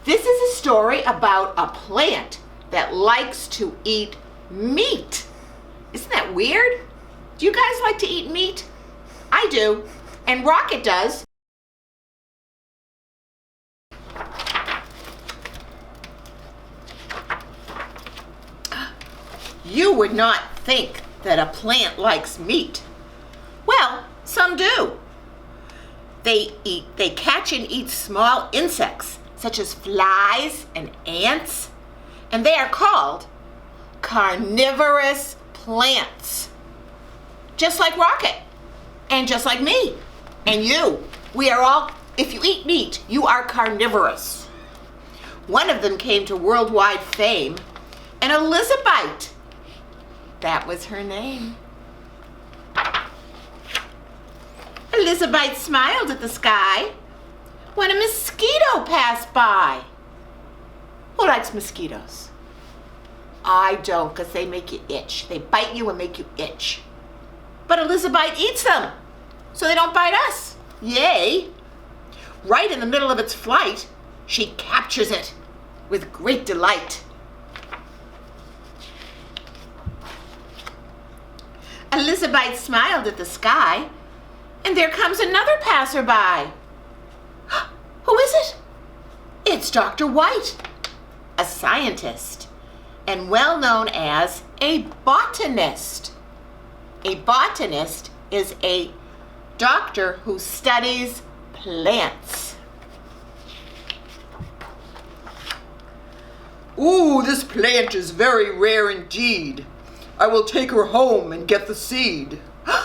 This is a story about a plant that likes to eat meat. Isn't that weird? Do you guys like to eat meat? I do, and Rocket does. You would not think that a plant likes meat. Well, some do. They catch and eat small insects, such as flies and ants, and they are called carnivorous plants. Just like Rocket, and just like me, and you. We are all, if you eat meat, you are carnivorous. One of them came to worldwide fame, and Elizabeth, that was her name. Elizabeth smiled at the sky when a mosquito passed by. Who likes mosquitoes? I don't, because they make you itch. They bite you and make you itch. But Elizabeth eats them, so they don't bite us. Yay! Right in the middle of its flight, she captures it with great delight. Elizabeth smiled at the sky, and there comes another passerby. Who is it? It's Dr. White, a scientist, and well known as a botanist. A botanist is a doctor who studies plants. Ooh, this plant is very rare indeed. I will take her home and get the seed.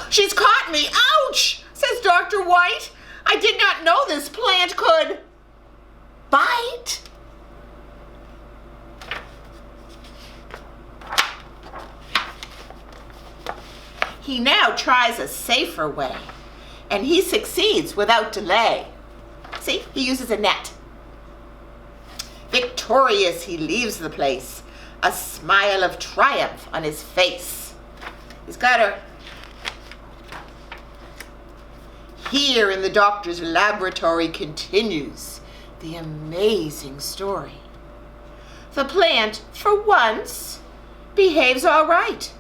She's caught me! Ouch! Says Dr. White. I did not know this plant could bite. He now tries a safer way, and he succeeds without delay. See, he uses a net. Victorious, he leaves the place, a smile of triumph on his face. He's got her. Here in the doctor's laboratory continues the amazing story. The plant, for once, behaves all right.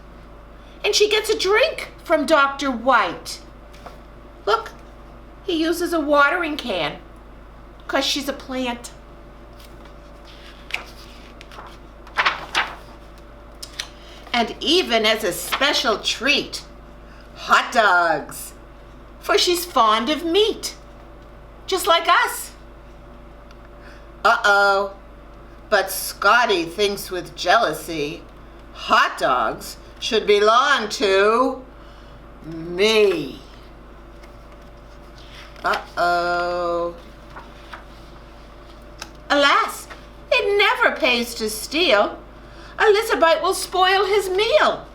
And she gets a drink from Dr. White. Look, he uses a watering can, 'cause she's a plant. And even as a special treat, hot dogs, for she's fond of meat, just like us. Uh-oh, but Scotty thinks with jealousy, hot dogs should belong to me. Uh-oh. Alas, it never pays to steal. Elizabeth will spoil his meal.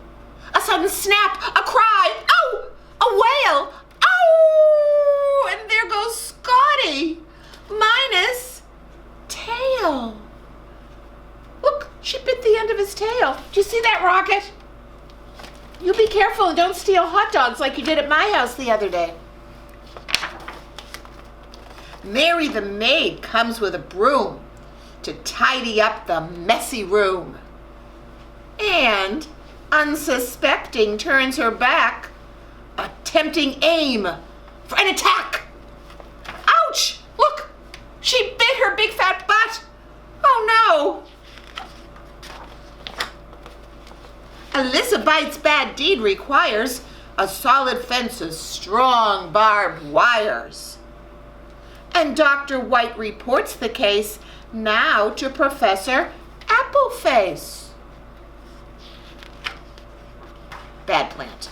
A sudden snap, a cry, ow! A wail, ow! And there goes Scotty, minus tail. Look, she bit the end of his tail. Do you see that, Rocket? You be careful and don't steal hot dogs like you did at my house the other day. Mary the maid comes with a broom to tidy up the messy room. And, unsuspecting, turns her back, attempting aim for an attack. Ouch! Look, she bit her big fat butt. Oh no! Elizabeth's bad deed requires a solid fence of strong barbed wires. And Dr. White reports the case now to Professor Appleface. Bad plant.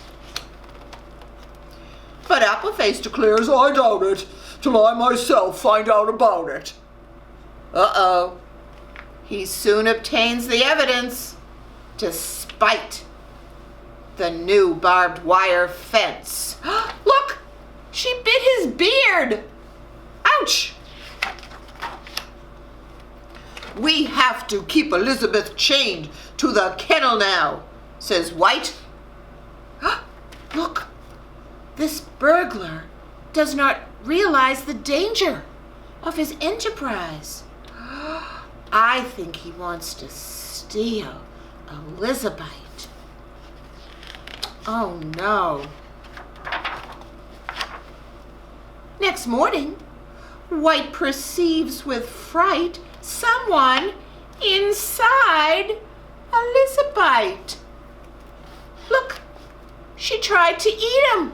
But Appleface declares I doubt it, till I myself find out about it. Uh-oh. He soon obtains the evidence, despite the new barbed wire fence. Look! She bit his beard! Ouch! We have to keep Elizabeth chained to the kennel now, says White. Look, this burglar does not realize the danger of his enterprise. I think he wants to steal Elizabeth. Oh no. Next morning, White perceives with fright someone inside Elizabeth. Look, she tried to eat him.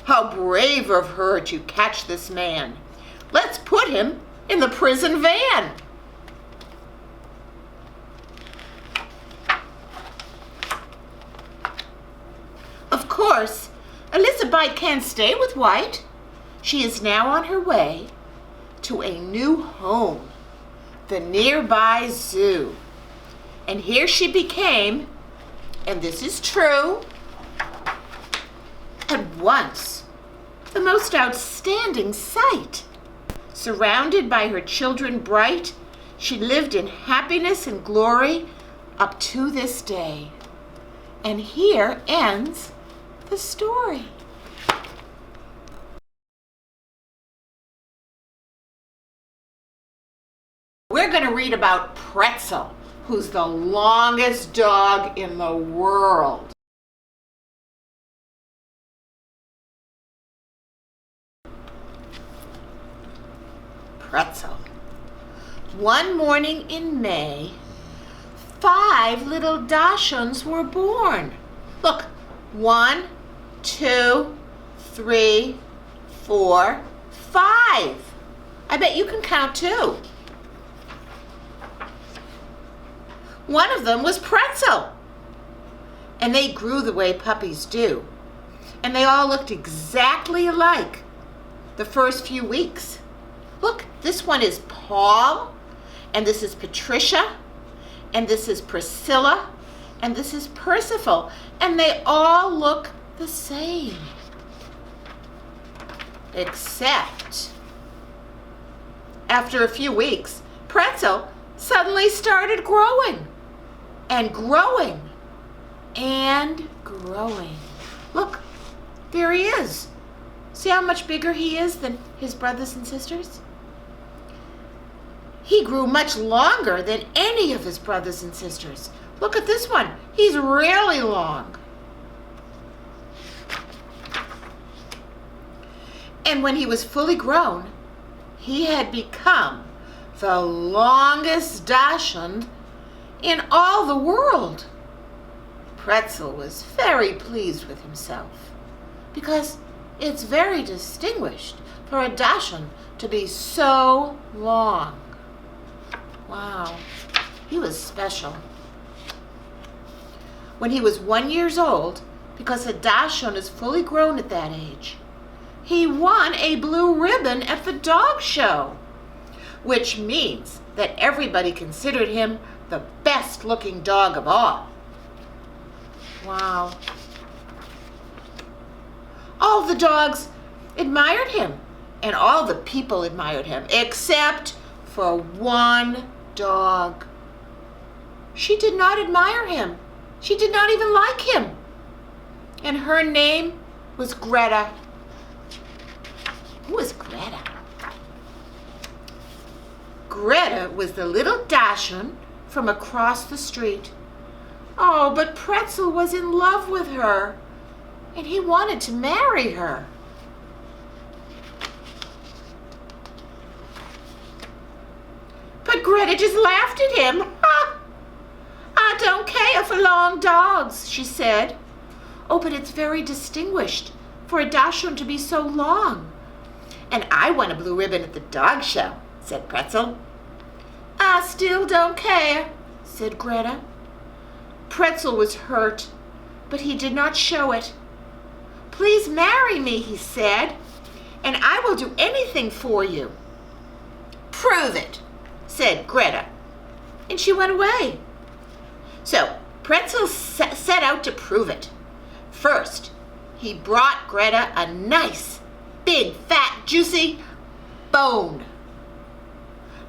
How brave of her to catch this man. Let's put him in the prison van. Of course, Elizabeth can't stay with White. She is now on her way to a new home, the nearby zoo. And here she became, and this is true, at once the most outstanding sight. Surrounded by her children bright, she lived in happiness and glory up to this day. And here ends the story. We're going to read about Pretzel, who's the longest dog in the world. Pretzel. One morning in May, 5 little Dachshunds were born. Look, 1, 2, 3, 4, 5. I bet you can count too. One of them was Pretzel. And they grew the way puppies do. And they all looked exactly alike the first few weeks. Look, this one is Paul, and this is Patricia, and this is Priscilla, and this is Percival, and they all look the same. Except, after a few weeks, Pretzel suddenly started growing, and growing, and growing. Look, there he is. See how much bigger he is than his brothers and sisters? He grew much longer than any of his brothers and sisters. Look at this one. He's really long. And when he was fully grown, he had become the longest Dachshund in all the world. Pretzel was very pleased with himself because it's very distinguished for a Dachshund to be so long. Wow, he was special. When he was 1 year old, because a Dachshund is fully grown at that age, he won a blue ribbon at the dog show, which means that everybody considered him the best looking dog of all. Wow. All the dogs admired him, and all the people admired him, except for one dog. She did not admire him. She did not even like him. And her name was Greta. Who was Greta? Greta was the little Dachshund from across the street. Oh, but Pretzel was in love with her, and he wanted to marry her. But Greta just laughed at him. I don't care for long dogs, she said. Oh, but it's very distinguished for a Dachshund to be so long. And I won a blue ribbon at the dog show, said Pretzel. I still don't care, said Greta. Pretzel was hurt, but he did not show it. Please marry me, he said, and I will do anything for you. Prove it, said Greta, and she went away. So Pretzel set out to prove it. First, he brought Greta a nice, big, fat, juicy bone.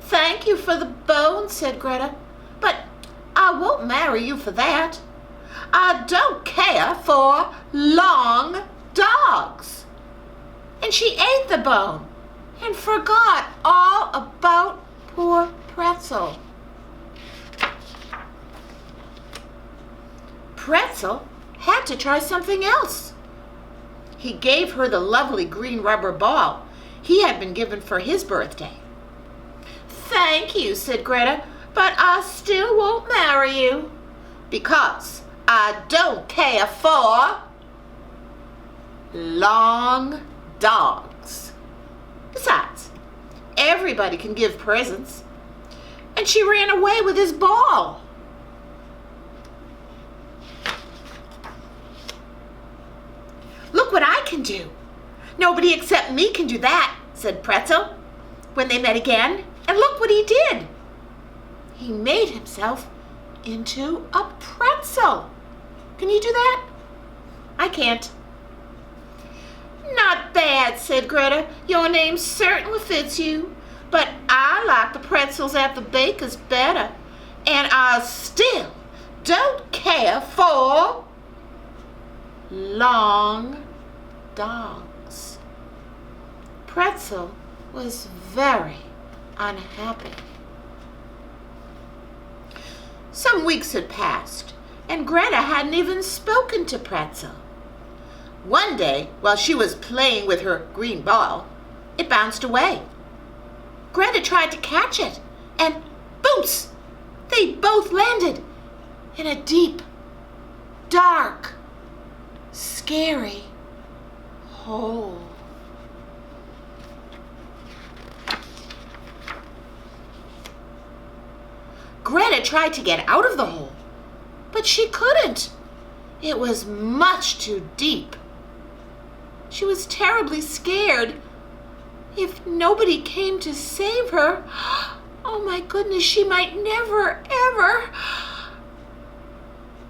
Thank you for the bone, said Greta, but I won't marry you for that. I don't care for long dogs. And she ate the bone and forgot all about poor Pretzel. Pretzel had to try something else. He gave her the lovely green rubber ball he had been given for his birthday. "Thank you," said Greta, "but I still won't marry you because I don't care for long dogs. Besides, everybody can give presents." And she ran away with his ball. "Look what I can do. Nobody except me can do that," said Pretzel when they met again. And look what he did. He made himself into a pretzel. Can you do that? I can't. "Not bad," said Greta. "Your name certainly fits you. But I like the pretzels at the baker's better. And I still don't care for long dogs." Pretzel was very unhappy. Some weeks had passed, and Greta hadn't even spoken to Pretzel. One day, while she was playing with her green ball, it bounced away. Greta tried to catch it, and boots! They both landed in a deep, dark, scary hole. Greta tried to get out of the hole, but she couldn't. It was much too deep. She was terribly scared. If nobody came to save her, oh my goodness, she might never, ever.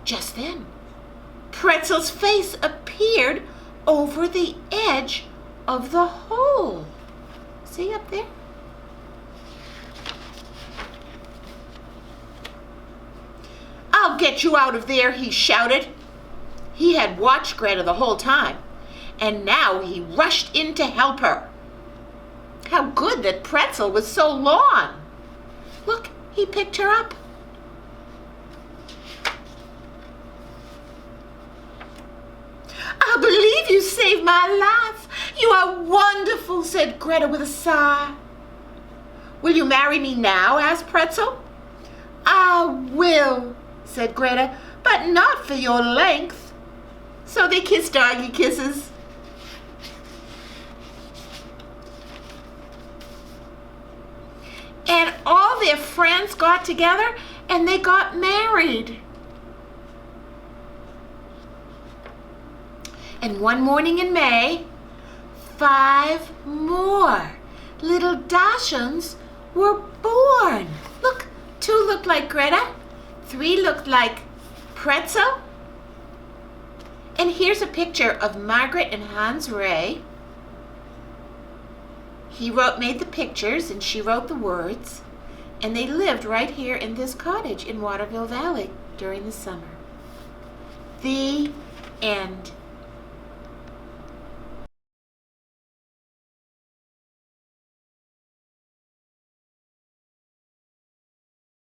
Just then, Pretzel's face appeared over the edge of the hole. See up there? "I'll get you out of there," he shouted. He had watched Greta the whole time, and now he rushed in to help her. How good that Pretzel was so long. Look, he picked her up. "I believe you saved my life. You are wonderful," said Greta with a sigh. "Will you marry me now?" asked Pretzel. "I will," said Greta, "but not for your length." So they kissed doggy kisses. And all their friends got together and they got married. And one morning in May, 5 more little Dachshunds were born. Look, 2 looked like Greta, 3 looked like Pretzel. And here's a picture of Margaret and Hans Ray. He made the pictures and she wrote the words. And they lived right here in this cottage in Waterville Valley during the summer. The end.